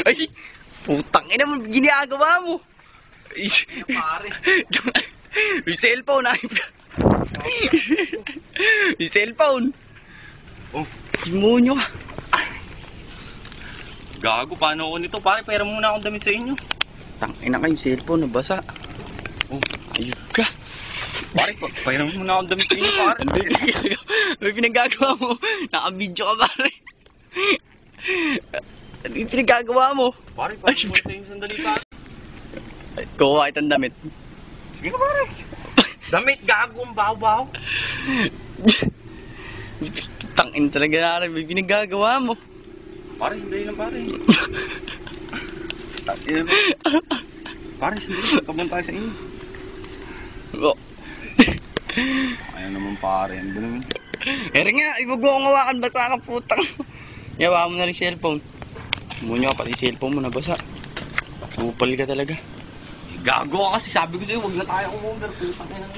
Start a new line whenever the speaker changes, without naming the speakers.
Ay, putang ina mo, ginagawa mo. Ay,
Pare.
Yung cellphone, ay. Yung cellphone.
Oh,
Simonyo ka.
gago, paano ako nito? Pare, pera muna akong damit sa inyo.
Tangina ka yung cellphone, nabasa.
Oh,
Ayun ka.
pare, pera muna akong damit sa inyo, pare.
May pinagagawa mo. Naka-video ka, pare. Ano yung pinagagawa mo?
Pare, pare muna sa inyo sandali, pare.
Kuha itong damit.
Sige ka, pare. Damit, gago, ang baho-baho.
Tangin talaga na rin. May pinagagawa mo.
Pare, hindi lang, pare. Pare, sandali. Pagkaban tayo sa inyo.
Oh.
Ayaw naman, pare. Ano ba naman?
Eri nga, ibugo kong hawakan, basa ka putang. Yawa mo na rin cellphone. Munyo ka pati cellphone mo, nabasa. Upal ka talaga.
Gago ka kasi. Sabi ko sa'yo, huwag na tayo umorder. Putang ina.